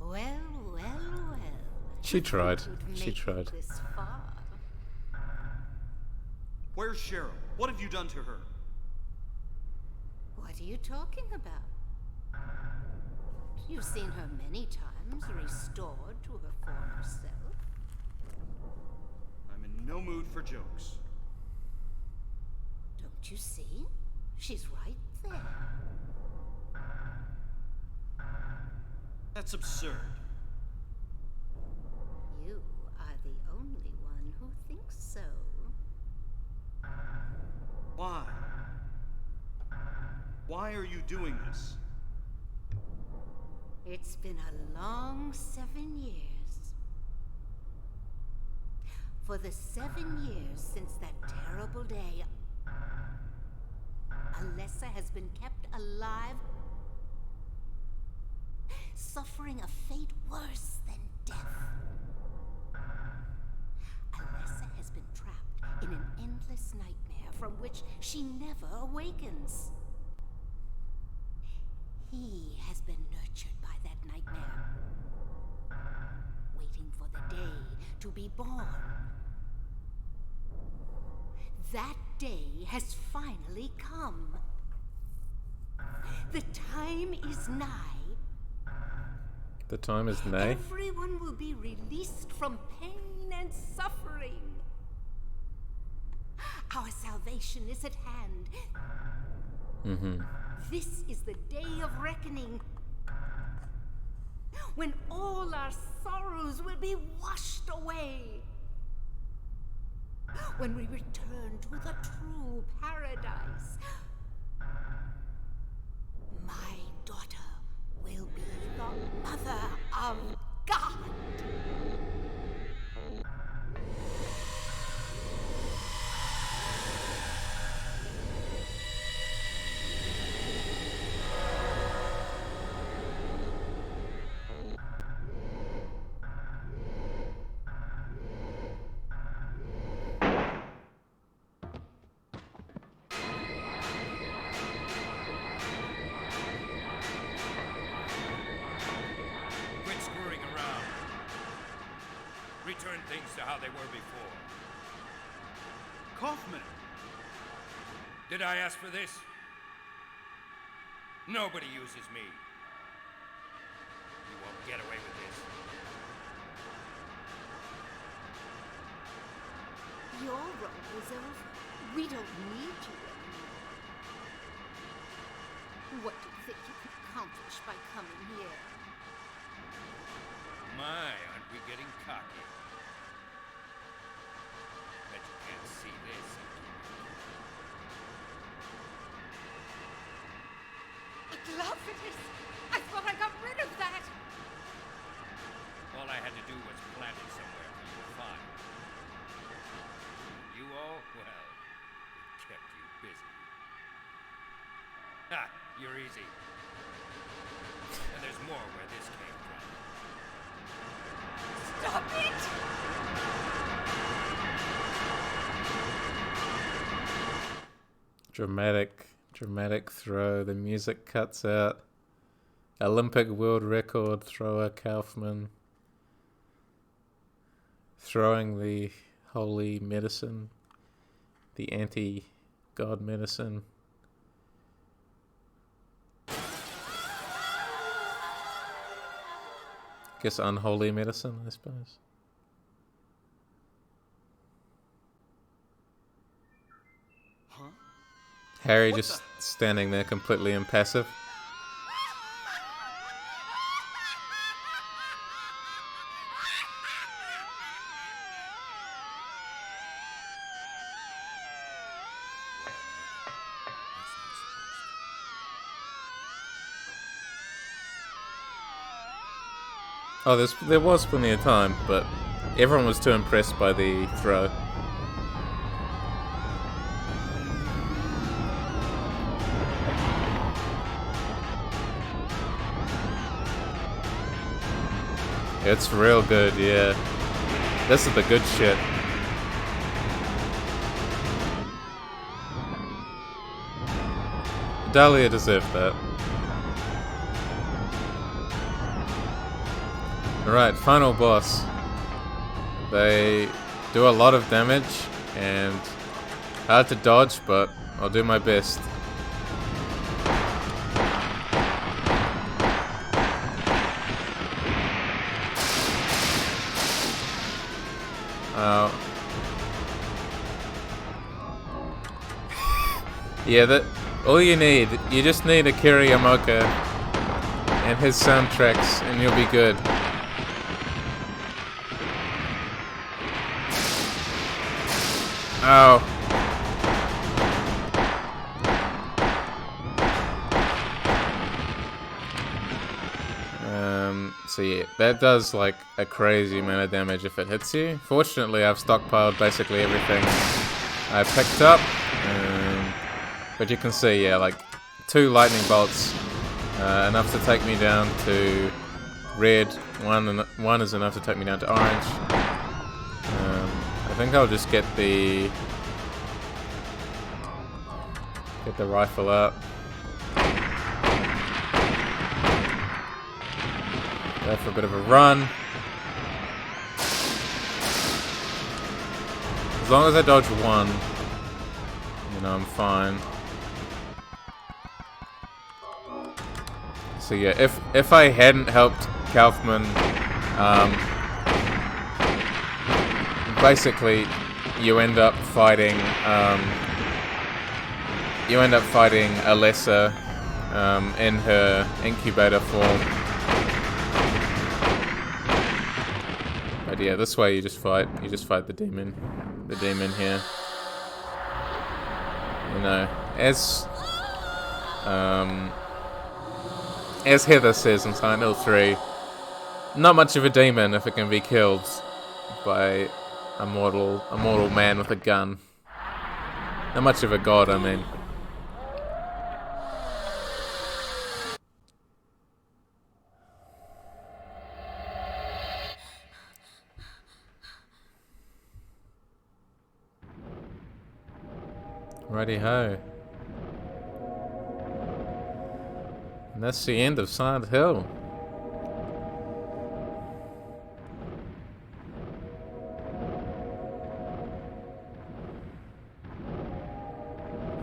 S3: Well.
S1: She tried.
S3: Who'd
S1: She
S3: make it
S1: tried.
S3: this far?
S5: Where's Cheryl? What have you done to her?
S3: What are you talking about? You've seen her many times, restored to her former self.
S5: I'm in no mood for jokes.
S3: Don't you see? She's right there.
S5: That's absurd.
S3: You are the only one who thinks so.
S5: Why? Why are you doing this?
S3: It's been a long 7 years. For the 7 years since that terrible day, Alessa has been kept alive, suffering a fate worse than death. Alessa has been trapped in an endless nightmare from which she never awakens. He has been nurtured by that nightmare, waiting for the day to be born. That day has finally come. The time is nigh.
S1: The time is nigh.
S3: Everyone will be released from pain and suffering. Our salvation is at hand.
S1: Mm-hmm.
S3: This is the day of reckoning, when all our sorrows will be washed away. When we return to the true paradise. My daughter will be the mother of God.
S6: Quit screwing around. Return things to how they were before.
S5: Kaufman!
S6: Did I ask for this? Nobody uses me. You won't get away with this.
S3: Your role is over. We don't need you anymore. What do you think you can accomplish by coming here?
S6: My, aren't we getting cocky? Bet you can't see this.
S3: A glove it is! I thought I got rid of that!
S6: All I had to do was plant it somewhere for you to find. You all Ha! You're easy. And there's more where this came from.
S9: Stop it!
S1: Dramatic throw. The music cuts out. Olympic world record thrower Kaufman throwing the holy medicine, the anti-god medicine. Guess unholy medicine, I suppose.
S8: Huh?
S1: Harry
S8: What
S1: just standing there completely impassive. Oh, there was plenty of time, but everyone was too impressed by the throw. It's real good, yeah. This is the good shit. Dahlia deserved that. Alright, final boss. They do a lot of damage and hard to dodge, but I'll do my best. Yeah, all you just need Akira Yamaoka and his soundtracks and you'll be good. Oh. So yeah, that does like a crazy amount of damage if it hits you. Fortunately, I've stockpiled basically everything I picked up. But you can see, yeah, like 2 lightning bolts, enough to take me down to red. One is enough to take me down to orange. I think I'll just get the rifle out. Go for a bit of a run. As long as I dodge one, you know, I'm fine. So yeah, if I hadn't helped Kaufman, basically you end up fighting Alessa in her incubator form. But yeah, this way you just fight the demon here. You know, as Heather says in Silent Hill 3, not much of a demon if it can be killed by a mortal man with a gun. Not much of a god, I mean. Righty ho. And that's the end of Silent Hill.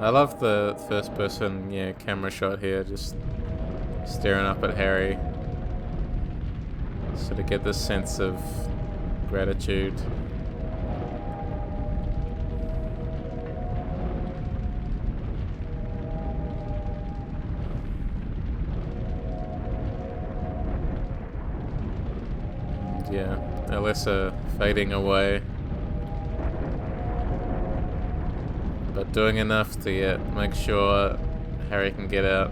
S1: I love the first person, camera shot here, just staring up at Harry. Sort of get this sense of gratitude. And yeah, Alessa fading away. But doing enough to make sure Harry can get out.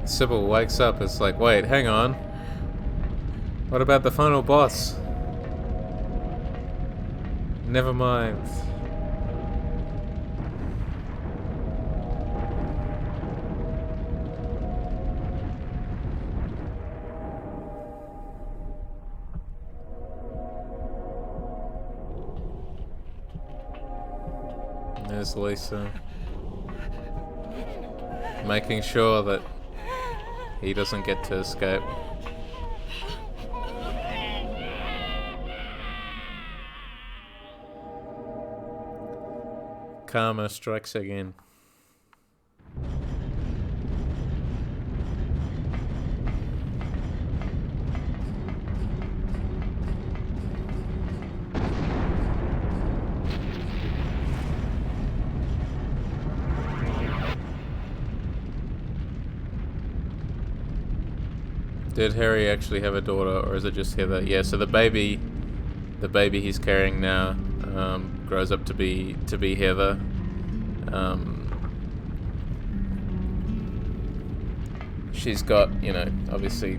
S1: Sybil wakes up. It's like, wait, hang on. What about the final boss? Never mind. There's Lisa. Making sure that he doesn't get to escape. Karma strikes again. Did Harry actually have a daughter, or is it just Heather? Yeah, so the baby he's carrying now grows up to be Heather. She's got, you know, obviously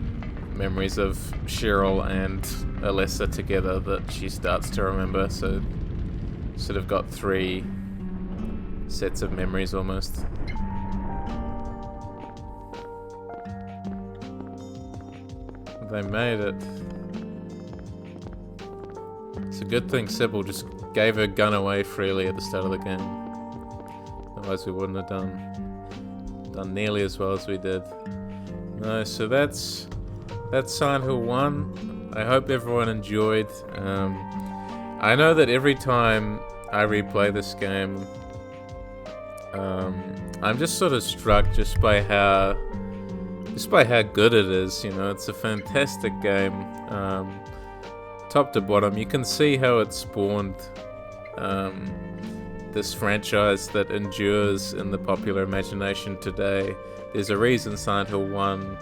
S1: memories of Cheryl and Alessa together that she starts to remember, so sort of got 3 sets of memories almost. They made it. It's a good thing Sybil just gave her gun away freely at the start of the game. Otherwise we wouldn't have done nearly as well as we did. No, so that's Silent Hill 1. I hope everyone enjoyed. I know that every time I replay this game, I'm just sort of struck just by how good it is. You know, it's a fantastic game, top to bottom. You can see how it spawned this franchise that endures in the popular imagination today. There's a reason Silent Hill 1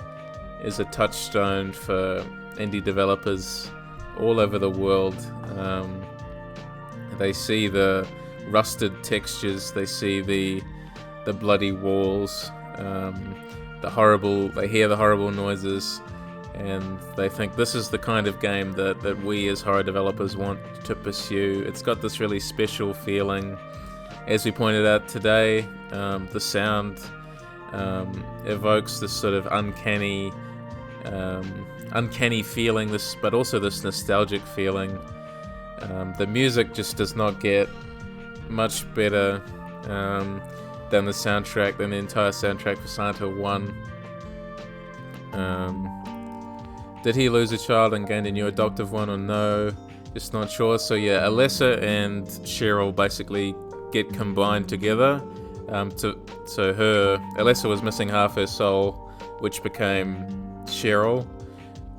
S1: is a touchstone for indie developers all over the world. They see the rusted textures, they see the bloody walls, they hear the horrible noises, and they think this is the kind of game that we as horror developers want to pursue. It's got this really special feeling. As we pointed out today, the sound evokes this sort of uncanny feeling, but also this nostalgic feeling. The music just does not get much better than the entire soundtrack for Silent Hill 1. Did he lose a child and gain a new adoptive one, or no? Just not sure. So yeah, Alessa and Cheryl basically get combined together. Alessa was missing half her soul, which became Cheryl,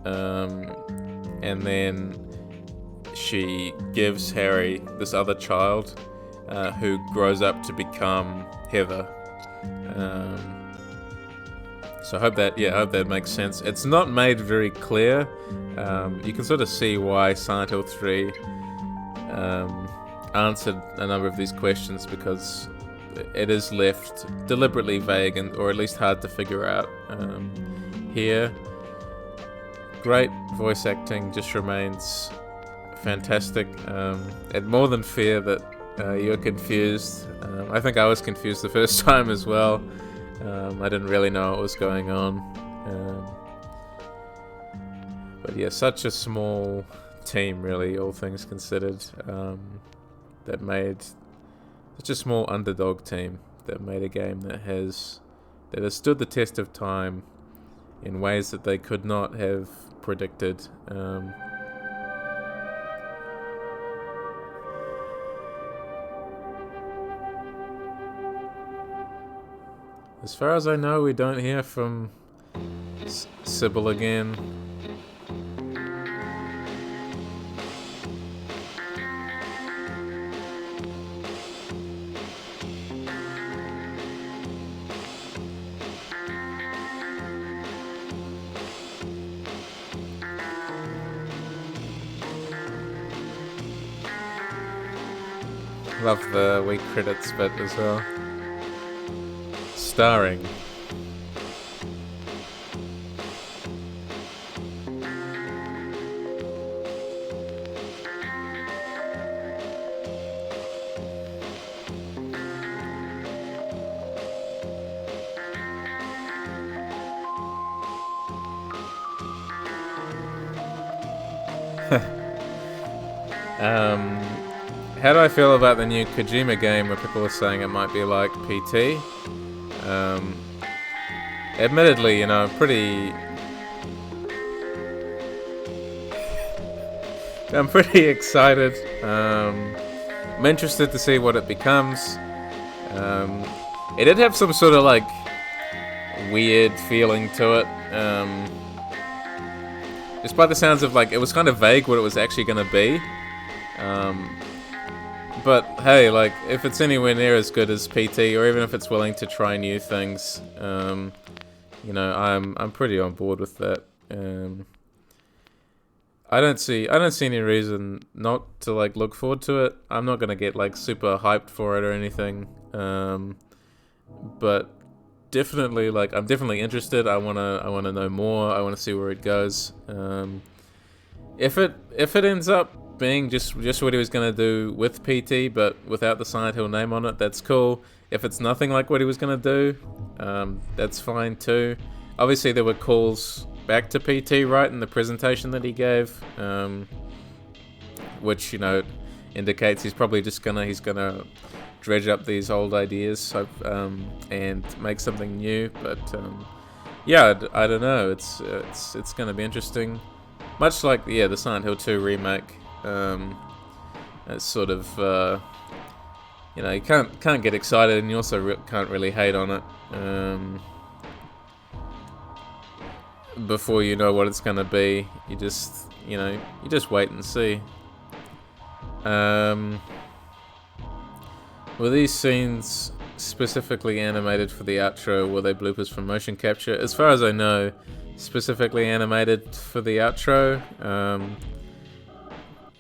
S1: and then she gives Harry this other child, who grows up to become Heather. So I hope that makes sense. It's not made very clear. You can sort of see why Silent Hill 3 answered a number of these questions, because it is left deliberately vague, or at least hard to figure out. Here, great voice acting just remains fantastic. And more than fear that you're confused. I think I was confused the first time as well. I didn't really know what was going on. But yeah, such a small team, really, all things considered, that made such a small underdog team that made a game that has stood the test of time in ways that they could not have predicted. As far as I know, we don't hear from Sybil again. Love the wee credits bit as well. Starring How do I feel about the new Kojima game where people are saying it might be like PT? Admittedly, I'm pretty excited. I'm interested to see what it becomes. It did have some sort of like weird feeling to it. Just by the sounds of like, it was kind of vague what it was actually going to be. But hey, like, if it's anywhere near as good as PT, or even if it's willing to try new things, I'm pretty on board with that. I don't see any reason not to like look forward to it. I'm not gonna get like super hyped for it or anything. But definitely, like, I'm definitely interested. I wanna know more. I wanna see where it goes. If it ends up being just what he was gonna do with PT, but without the Silent Hill name on it, that's cool. If it's nothing like what he was gonna do, that's fine too. Obviously, there were calls back to PT, right, in the presentation that he gave, which indicates he's probably just gonna dredge up these old ideas, and make something new. But yeah, I don't know. It's gonna be interesting. Much like the Silent Hill 2 remake. It's sort of you can't get excited, and you also can't really hate on it before you know what it's gonna be. You just wait and see. Were these scenes specifically animated for the outro? Were they bloopers from motion capture? As far as I know, specifically animated for the outro.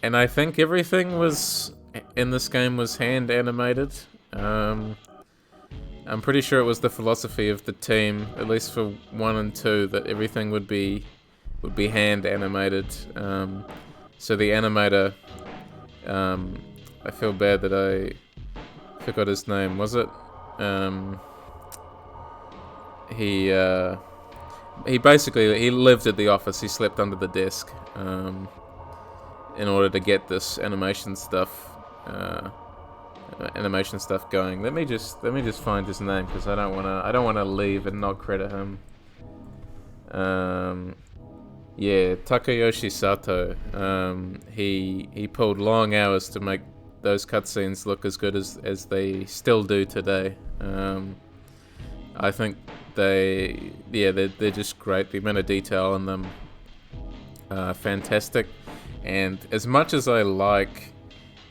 S1: And I think everything was in this game was hand animated. I'm pretty sure it was the philosophy of the team, at least for 1 and 2, that everything would be hand animated. So the animator, I feel bad that I forgot his name. Was it? He basically lived at the office. He slept under the desk. In order to get this animation stuff going. Let me just find his name, because I don't wanna leave and not credit him. Takayoshi Sato. He pulled long hours to make those cutscenes look as good as they still do today. I think they're just great. The amount of detail in them, fantastic. And as much as I like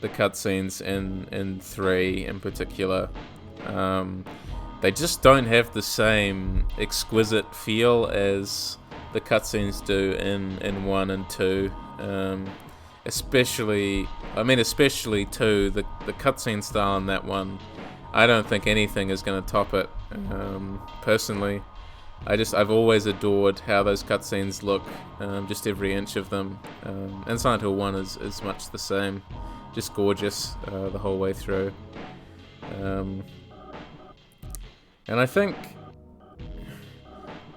S1: the cutscenes in 3 in particular, they just don't have the same exquisite feel as the cutscenes do in 1 and 2. Especially 2, the cutscene style in that one, I don't think anything is going to top it, personally. I've always adored how those cutscenes look, just every inch of them. And Silent Hill 1 is much the same, just gorgeous the whole way through. And I think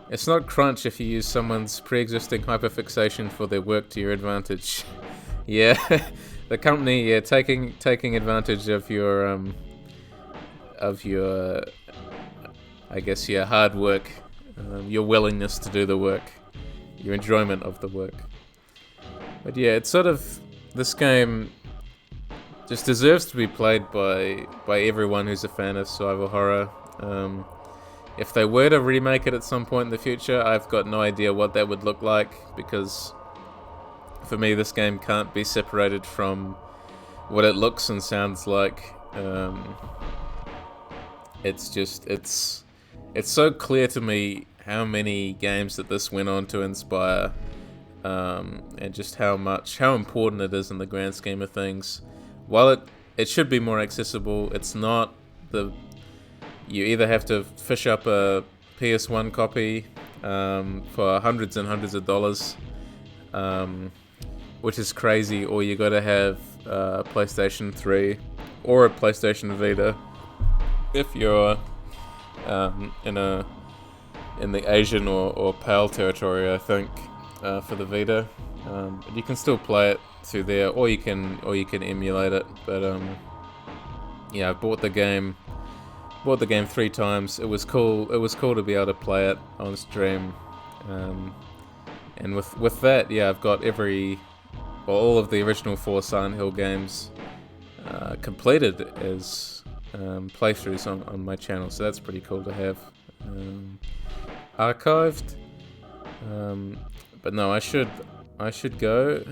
S1: it's not crunch if you use someone's pre-existing hyperfixation for their work to your advantage. Yeah, the company taking advantage of your I guess your hard work. Your willingness to do the work, your enjoyment of the work. But yeah, it's sort of, this game just deserves to be played by everyone who's a fan of survival horror. If they were to remake it at some point in the future, I've got no idea what that would look like, because for me this game can't be separated from what it looks and sounds like. It's so clear to me how many games that this went on to inspire, and just how important it is in the grand scheme of things. While it should be more accessible, it's not. You either have to fish up a PS1 copy for hundreds and hundreds of dollars, which is crazy, or you got to have a PlayStation 3 or a PlayStation Vita if you're in the Asian or PAL territory, I think, for the Vita. But you can still play it through there, or you can emulate it. But yeah, I bought the game 3 times. It was cool. It was cool to be able to play it on stream. And with that, yeah, I've got all of the original 4 Silent Hill games completed as playthroughs on my channel. So that's pretty cool to have archived. But no, I should go.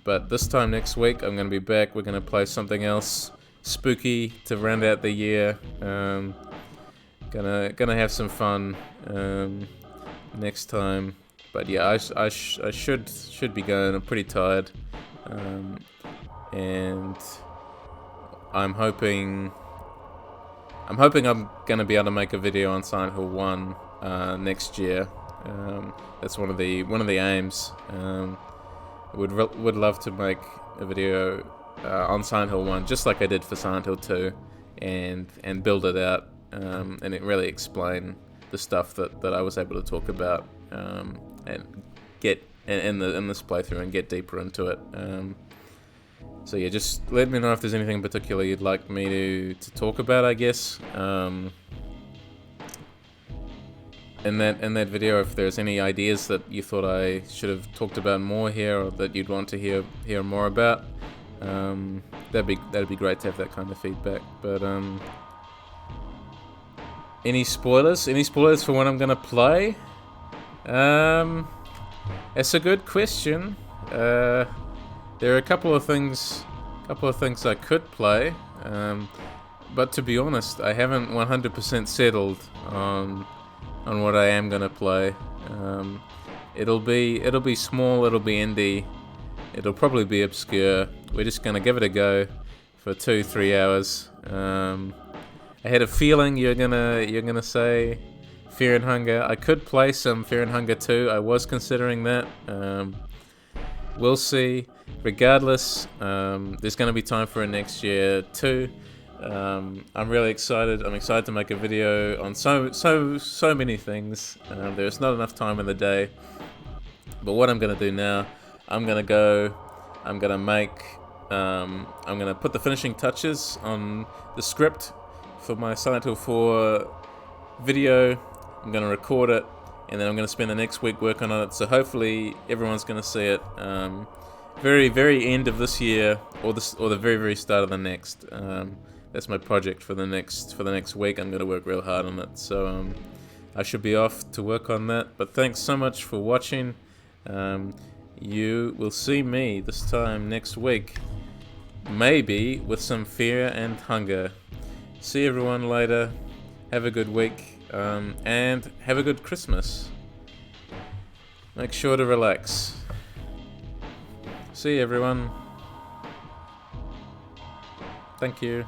S1: But this time next week, I'm gonna be back. We're gonna play something else spooky to round out the year. Gonna have some fun next time. But yeah, I should be going. I'm pretty tired, and I'm hoping I'm gonna be able to make a video on Silent Hill 1 next year. That's one of the aims. Would love to make a video on Silent Hill 1, just like I did for Silent Hill 2, and build it out, and it really explain the stuff that I was able to talk about, and get in this playthrough and get deeper into it. So yeah, just let me know if there's anything in particular you'd like me to talk about, I guess. In that video, if there's any ideas that you thought I should have talked about more here, or that you'd want to hear more about, that'd be great to have that kind of feedback. But any spoilers? Any spoilers for when I'm gonna play? It's a good question. There are a couple of things I could play, but to be honest, I haven't 100% settled on what I am gonna play. It'll be small, it'll be indie, it'll probably be obscure. We're just gonna give it a go for 2-3 hours. I had a feeling you're gonna say Fear and Hunger. I could play some Fear and Hunger 2. I was considering that. We'll see. Regardless, there's gonna be time for it next year too. I'm really excited. I'm excited to make a video on so many things. There's not enough time in the day. But what I'm gonna do now, I'm gonna put the finishing touches on the script for my Silent Hill 4 video. I'm gonna record it, and then I'm gonna spend the next week working on it. So hopefully everyone's gonna see it very end of this year, or the very start of the next. That's my project for the next week. I'm gonna work real hard on it. So I should be off to work on that. But thanks so much for watching. You will see me this time next week, maybe with some Fear and Hunger. See everyone later. Have a good week, and have a good Christmas. Make sure to relax. See everyone. Thank you.